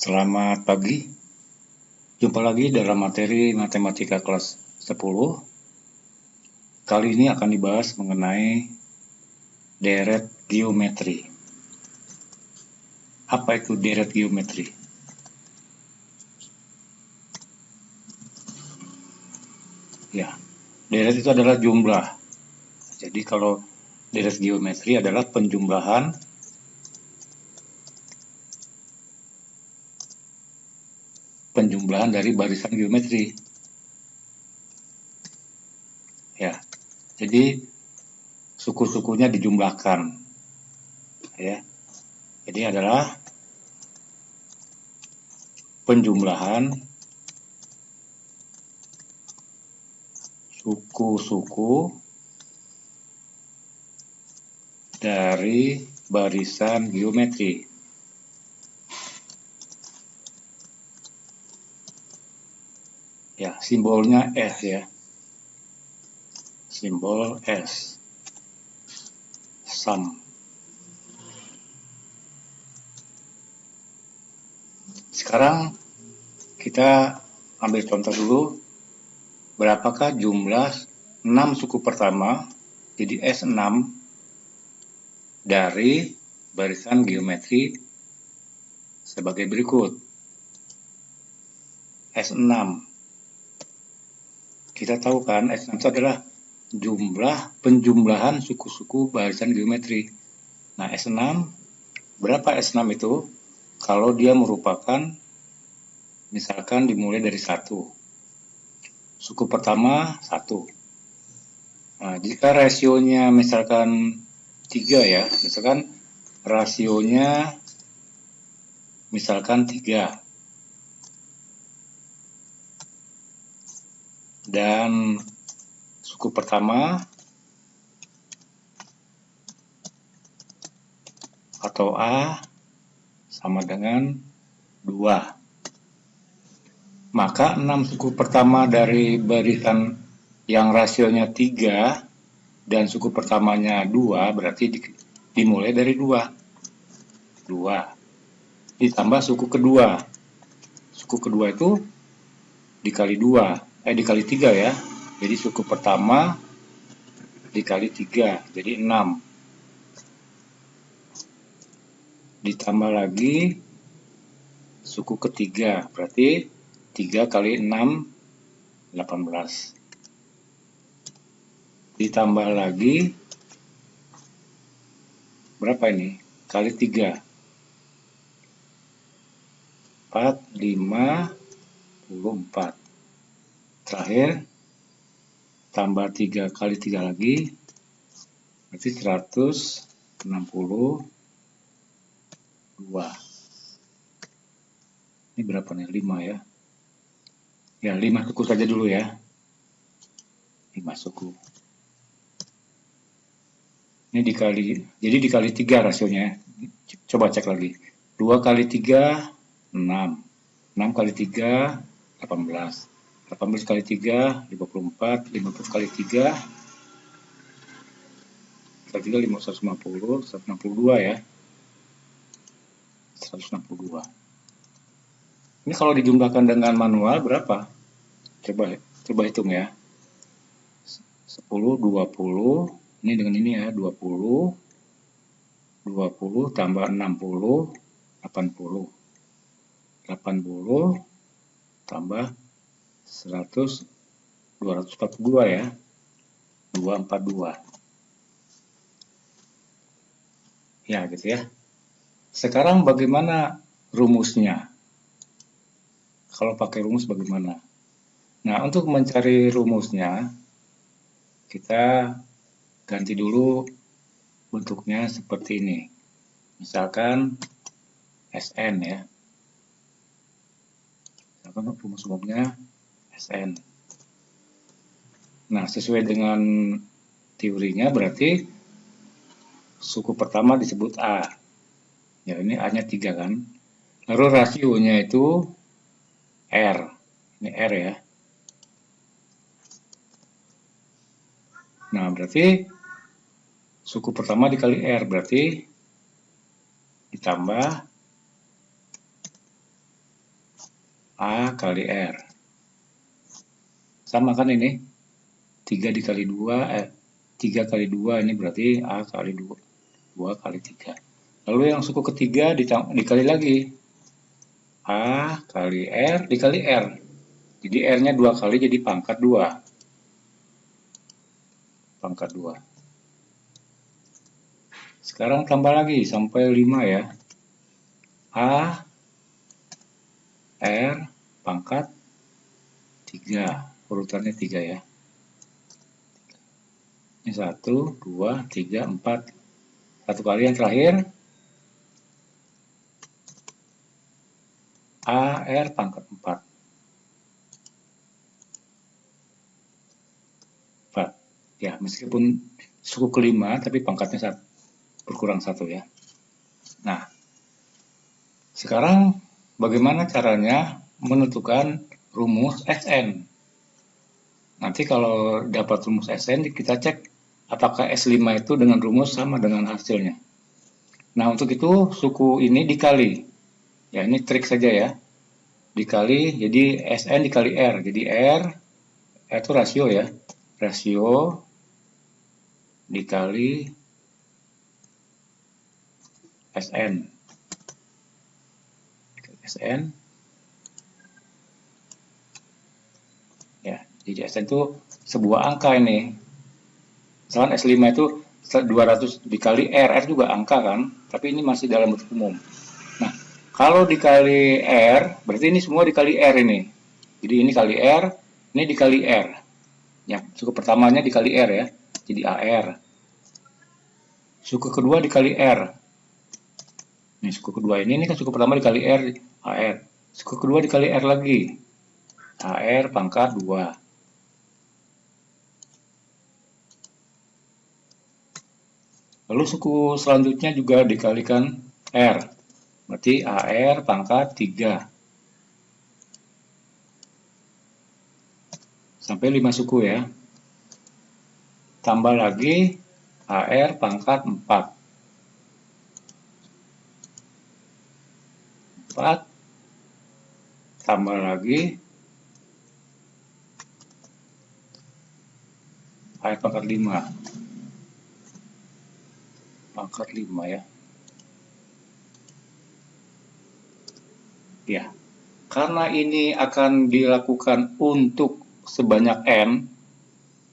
Selamat pagi, jumpa lagi dalam materi Matematika kelas 10. Kali ini akan dibahas mengenai deret geometri. Apa itu deret geometri? Ya, deret itu adalah jumlah. Jadi kalau deret geometri adalah penjumlahan dari barisan geometri. Ya, jadi suku-sukunya dijumlahkan. Ya, jadi adalah penjumlahan suku-suku dari barisan geometri. Ya, simbolnya S ya. Simbol S. Sum. Sekarang kita ambil contoh dulu. Berapakah jumlah 6 suku pertama, jadi S6, dari barisan geometri sebagai berikut. S6. Kita tahu kan S6 itu adalah penjumlahan suku-suku barisan geometri. Nah, S6, berapa S6 itu? Kalau dia merupakan, misalkan dimulai dari 1. Suku pertama 1. Nah, jika rasionya misalkan 3 ya, misalkan rasionya misalkan 3. Dan suku pertama atau A sama dengan 2. Maka 6 suku pertama dari barisan yang rasionya 3 dan suku pertamanya 2 berarti dimulai dari 2. 2. Ditambah suku kedua. Suku kedua itu dikali 3 ya. Jadi suku pertama dikali 3, jadi 6. Ditambah lagi suku ketiga, berarti 3 kali 6, 18. Ditambah lagi, berapa ini? Kali 3. 4, 5, 24. Terakhir, tambah 3 kali 3 lagi, berarti 162. Ini berapa nih? 5 ya. Ya, 5 suku saja dulu ya. 5 suku. Ini jadi dikali 3 rasionya. Coba cek lagi. 2 kali 3, 6. 6 kali 3, 18. 18 kali 3, 54. 50 kali 3, kali 3, 150. 162 ya. 162. Ini kalau dijumlahkan dengan manual berapa? Coba hitung ya. 10, 20. Ini dengan ini ya, 20 tambah 60, 80. 80 tambah 100, 242 ya. 242. Ya, gitu ya. Sekarang bagaimana rumusnya? Kalau pakai rumus bagaimana? Nah, untuk mencari rumusnya, kita ganti dulu bentuknya seperti ini. Misalkan SN ya. Misalkan rumus umumnya SN. Nah, sesuai dengan teorinya berarti suku pertama disebut A. Ya, ini A-nya 3 kan. Lalu rasionya itu R. Ini R ya. Nah, berarti suku pertama dikali R berarti ditambah A kali R. Sama kan ini? 3 dikali 2, 3 kali 2 ini berarti A kali 2. 2 kali 3. Lalu yang suku ketiga dikali lagi. A kali R dikali R. Jadi R-nya 2 kali jadi pangkat 2. Pangkat 2. Sekarang tambah lagi sampai 5 ya. A R pangkat 3. Urutannya 3 ya. Ini 1, 2, 3, 4. Satu kali yang terakhir. A R pangkat 4. 4. Ya, meskipun suku kelima, tapi pangkatnya berkurang 1 ya. Nah, sekarang bagaimana caranya menentukan rumus Sn? Nanti kalau dapat rumus Sn, kita cek apakah S5 itu dengan rumus sama dengan hasilnya. Nah, untuk itu suku ini dikali. Ya, ini trik saja ya. Dikali, jadi Sn dikali R. Jadi R itu rasio ya. Rasio dikali Sn. Sn. Ya, jadi Sn itu sebuah angka ini. Misalkan S5 itu 200 dikali R. R juga angka kan, tapi ini masih dalam bentuk umum. Nah, kalau dikali R, berarti ini semua dikali R ini. Jadi ini kali R, ini dikali R. Ya, suku pertamanya dikali R ya. Jadi AR. Suku kedua dikali R. Ini suku kedua ini kan suku pertama dikali R, AR. Suku kedua dikali R lagi. AR pangkat 2. Lalu suku selanjutnya juga dikalikan R. Berarti AR pangkat 3. Sampai 5 suku ya. Tambah lagi AR pangkat 4. 4. Tambah lagi AR pangkat 5. Pangkat 5 ya. Ya. Karena ini akan dilakukan untuk sebanyak N,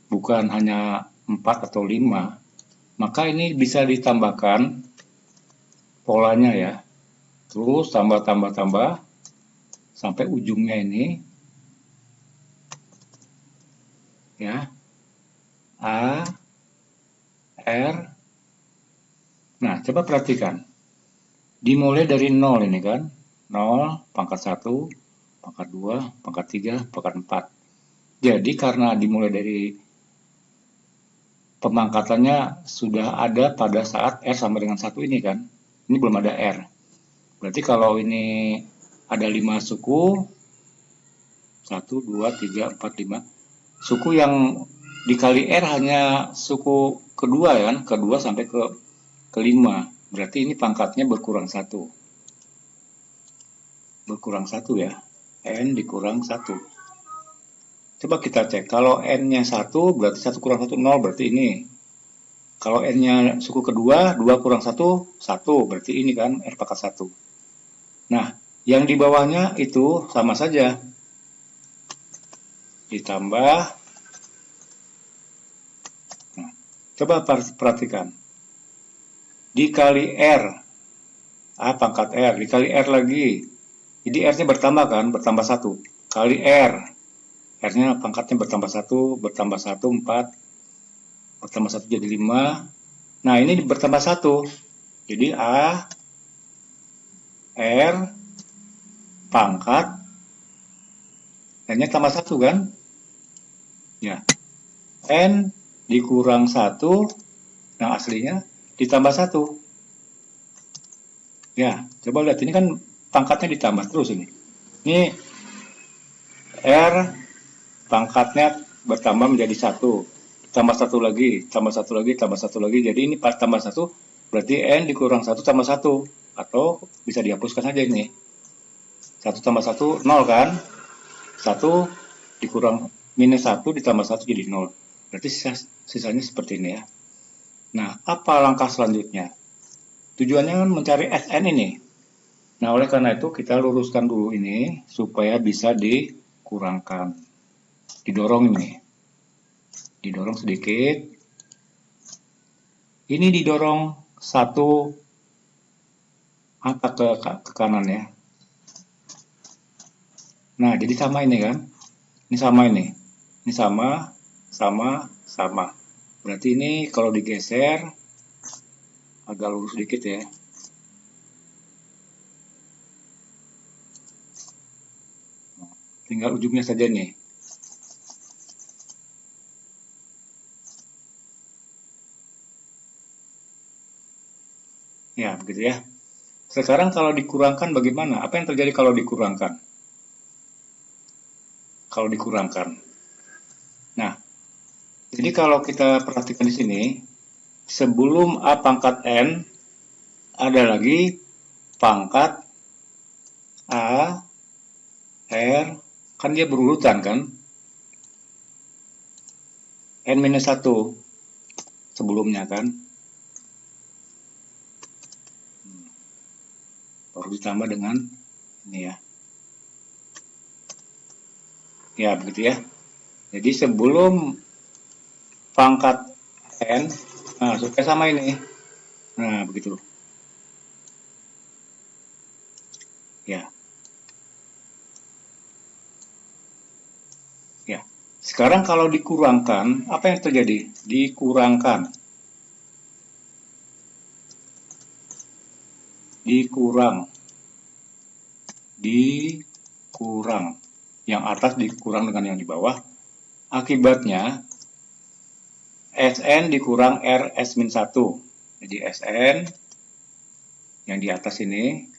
bukan hanya 4 atau 5, maka ini bisa ditambahkan polanya ya. Terus tambah sampai ujungnya ini ya. A R. Nah, coba perhatikan. Dimulai dari 0 ini kan. 0, pangkat 1, pangkat 2, pangkat 3, pangkat 4. Jadi karena dimulai dari pemangkatannya sudah ada pada saat R sama dengan 1 ini kan. Ini belum ada R. Berarti kalau ini ada 5 suku, 1, 2, 3, 4, 5. Suku yang dikali R hanya suku kedua ya kan, kedua sampai ke kelima. Berarti ini pangkatnya berkurang 1. Berkurang 1 ya. N dikurang 1. Coba kita cek. Kalau N-nya 1 berarti 1 kurang 1, 0. Berarti ini. Kalau N-nya suku kedua, 2 kurang 1, 1. Berarti ini kan R pangkat 1. Nah, yang di bawahnya itu sama saja. Ditambah. Nah, coba perhatikan. Dikali R. A pangkat R. Dikali R lagi. Jadi R-nya bertambah kan? Bertambah 1. Kali R. R-nya pangkatnya bertambah 1. Bertambah 1, 4. Bertambah 1 jadi 5. Nah, ini bertambah 1. Jadi A R pangkat N-nya tambah 1 kan? Ya. N dikurang 1 yang aslinya ditambah 1. Ya, coba lihat ini kan pangkatnya ditambah terus ini. Ini R pangkatnya bertambah menjadi 1. Tambah 1 lagi, tambah 1 lagi, tambah 1 lagi. Jadi ini pas tambah 1 berarti N dikurang 1 tambah 1. Atau bisa dihapuskan saja ini. 1 tambah 1, 0 kan? 1 dikurang minus 1 ditambah 1 jadi 0. Berarti sisanya seperti ini ya. Nah, apa langkah selanjutnya? Tujuannya kan mencari Sn ini. Nah, oleh karena itu kita luruskan dulu ini supaya bisa dikurangkan. Didorong ini. Didorong sedikit. Ini didorong satu angka ke kanan ya. Nah, jadi sama ini kan. Ini sama ini. Ini sama, sama, sama. Berarti ini kalau digeser agak lurus sedikit ya. Tinggal ujungnya saja nih. Ya, begitu ya. Sekarang kalau dikurangkan bagaimana? Apa yang terjadi kalau dikurangkan? Kalau dikurangkan. Nah, jadi kalau kita perhatikan di sini, sebelum A pangkat N, ada lagi pangkat A, R, kan dia berurutan kan? N-1 sebelumnya kan? Baru ditambah dengan ini ya. Ya, begitu ya. Jadi sebelum pangkat N, nah supaya sama ini. Nah, begitu. Ya. Ya. Sekarang kalau dikurangkan, apa yang terjadi? Dikurangkan. Dikurang. Yang atas dikurang dengan yang di bawah. Akibatnya Sn dikurang R S-1. Jadi Sn yang di atas ini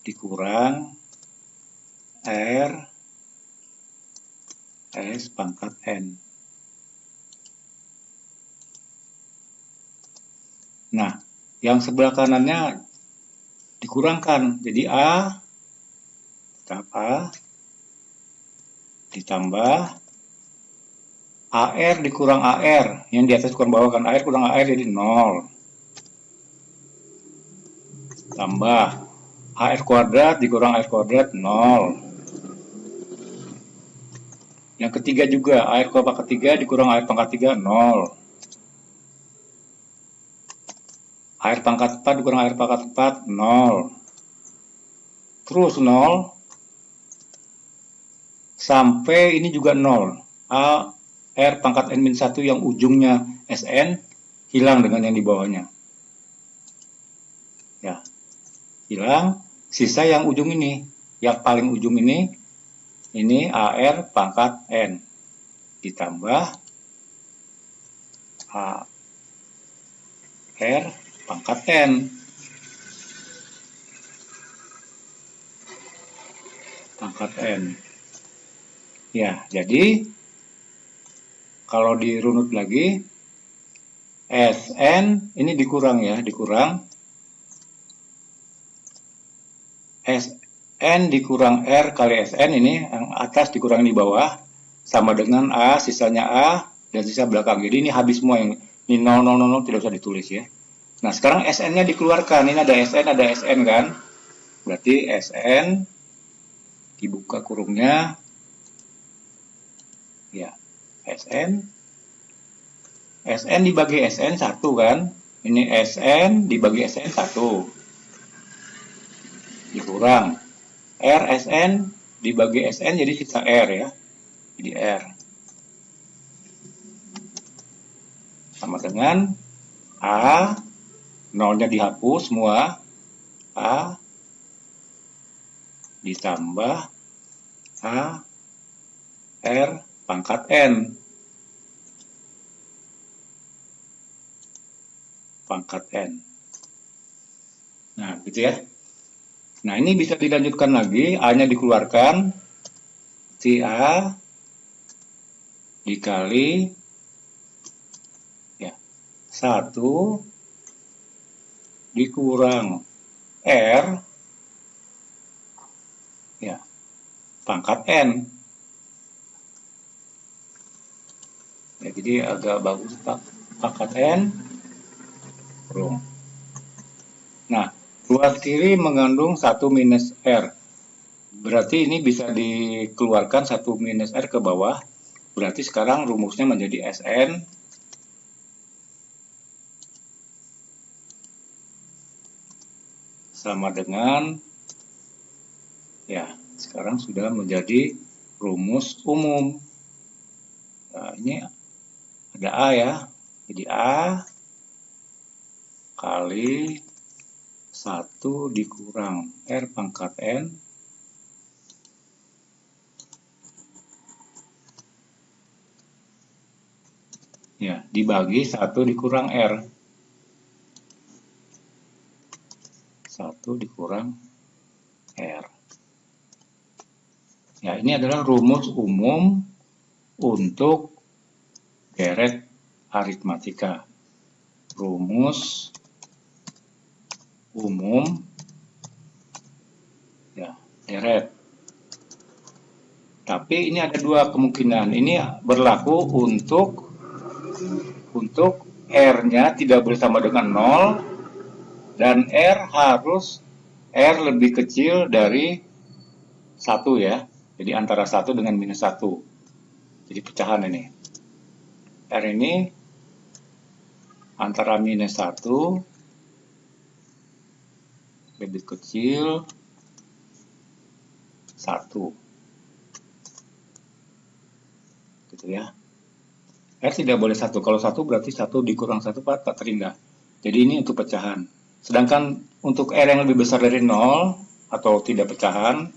dikurang R S pangkat N. Nah, yang sebelah kanannya dikurangkan. Jadi A, tetap A, ditambah AR dikurang AR. Yang di atas kurang bawah kan AR kurang AR jadi 0. Tambah AR kuadrat dikurang AR kuadrat 0. Yang ketiga juga, AR pangkat 3 dikurang AR pangkat 3, 0. AR pangkat 4 dikurang AR pangkat 4, 0. Terus 0, sampai ini juga 0. AR pangkat N-1 yang ujungnya Sn, hilang dengan yang di bawahnya. Ya, hilang, sisa yang ujung ini. Yang paling ujung ini AR pangkat N. Ditambah AR pangkat N. Pangkat N. Ya, jadi kalau dirunut lagi, Sn ini dikurang ya, dikurang. Sn dikurang R kali Sn ini, yang atas dikurang di bawah, sama dengan A, sisanya A, dan sisa belakang. Jadi ini habis semua, yang ini 0, 0, 0, 0 tidak usah ditulis ya. Nah, sekarang Sn-nya dikeluarkan. Ini ada Sn kan. Berarti Sn dibuka kurungnya. Ya, Sn dibagi Sn 1 kan. Ini Sn dibagi Sn 1. Dikurang. R Sn dibagi Sn jadi sisa R ya. Jadi R. Sama dengan A, nolnya dihapus semua. A ditambah A R pangkat N. Pangkat N. Nah, gitu ya. Nah, ini bisa dilanjutkan lagi. A-nya dikeluarkan. Si A dikali ya 1 dikurang R, ya, pangkat N. Ya, jadi agak bagus pangkat N, kurung. Nah, luas kiri mengandung 1 minus R. Berarti ini bisa dikeluarkan 1 minus R ke bawah. Berarti sekarang rumusnya menjadi Sn sama dengan, ya, sekarang sudah menjadi rumus umum. Nah, ini ada A ya. Jadi A kali 1 dikurang R pangkat N ya dibagi 1 dikurang R. 1 dikurang R. Ya, ini adalah rumus umum untuk deret aritmatika. Rumus umum, ya, deret. Tapi ini ada dua kemungkinan. Ini berlaku untuk R-nya tidak boleh sama dengan 0 dan R lebih kecil dari 1 ya. Jadi antara 1 dengan minus 1. Jadi pecahan ini. R ini antara minus 1 lebih kecil 1. Gitu ya. R tidak boleh 1. Kalau 1 berarti 1 dikurang 1 tak terhingga. Jadi ini untuk pecahan. Sedangkan untuk R yang lebih besar dari 0 atau tidak pecahan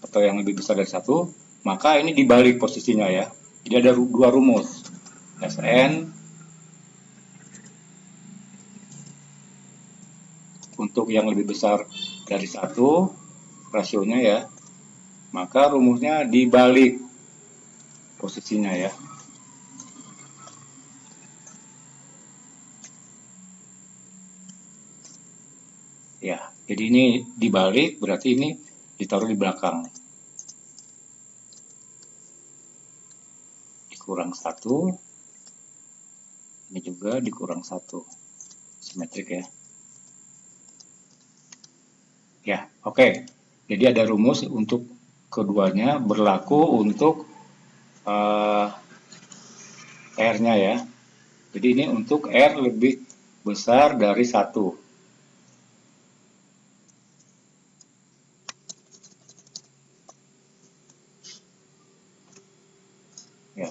atau yang lebih besar dari 1, maka ini dibalik posisinya ya. Jadi ada dua rumus. Sn untuk yang lebih besar dari 1 rasionya ya. Maka rumusnya dibalik posisinya ya. Ya, jadi ini dibalik berarti ini ditaruh di belakang. Dikurang 1. Ini juga dikurang 1. Simetrik ya. Ya, oke. Jadi ada rumus untuk keduanya berlaku untuk R-nya ya. Jadi ini untuk R lebih besar dari 1. Ya.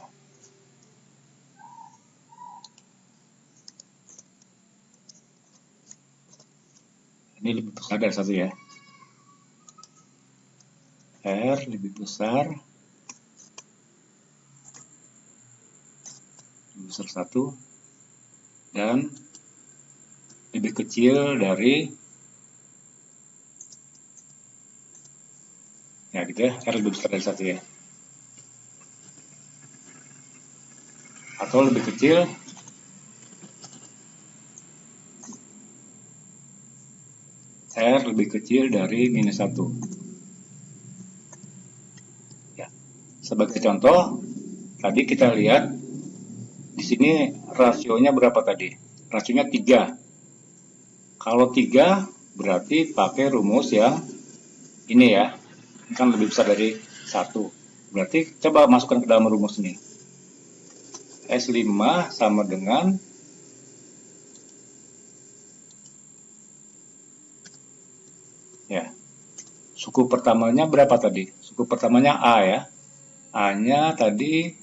Ini lebih besar dari 1 ya. R lebih besar 1 dan lebih kecil dari, ya gitu ya, R lebih besar dari 1 ya. Atau lebih kecil R lebih kecil dari minus 1. Ya. Sebagai contoh, tadi kita lihat di sini rasionya berapa tadi? Rasionya 3. Kalau 3 berarti pakai rumus yang ini ya. Ini kan lebih besar dari 1. Berarti coba masukkan ke dalam rumus ini. S5 sama dengan ya. Suku pertamanya berapa tadi? Suku pertamanya A ya. A-nya tadi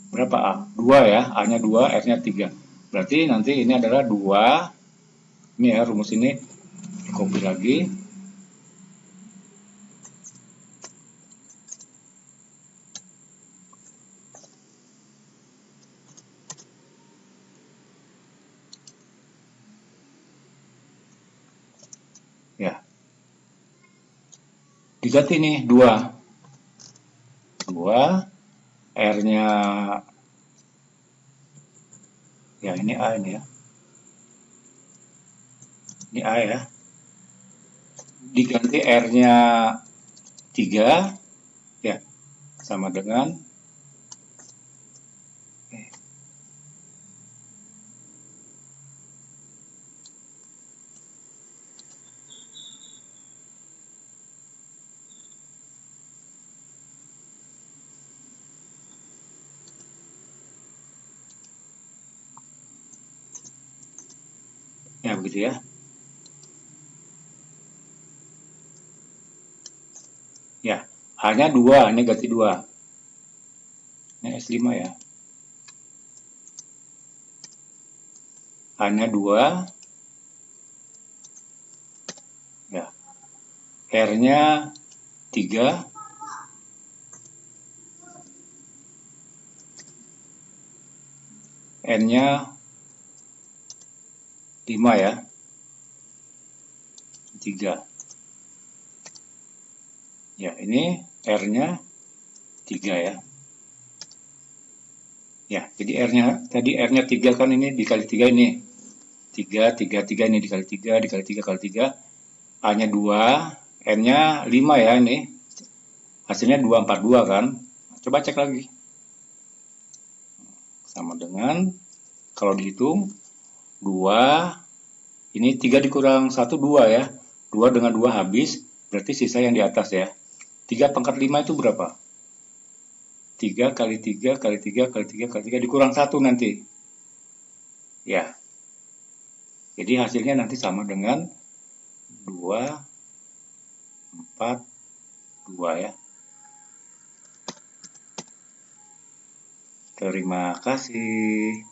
berapa A? 2 ya. A-nya 2, R-nya 3. Berarti nanti ini adalah 2. Ini ya rumus ini. Copy lagi. Ya. Diganti nih 2. 2. R-nya ya ini A ini ya. Ini A ya. Diganti R-nya 3 ya, sama dengan ya begitu ya. Ya, hanya 2, ini ganti 2. Ini S5 ya. Hanya 2. Ya. R-nya 3. N-nya 5 ya. 3. Ya, ini R-nya 3 ya. Ya, jadi R-nya 3 kan ini dikali 3 ini. 3, 3, 3 ini dikali 3, dikali 3, kali 3. A-nya 2, N-nya 5 ya ini. Hasilnya 242 kan. Coba cek lagi. Sama dengan, kalau dihitung, 2, ini 3 dikurang 1, 2 ya. 2 dengan 2 habis, berarti sisa yang di atas ya. 3 pangkat 5 itu berapa? 3 kali 3 kali 3 kali 3 kali 3 dikurang 1 nanti. Ya. Jadi hasilnya nanti sama dengan 2, 4, 2 ya. Terima kasih.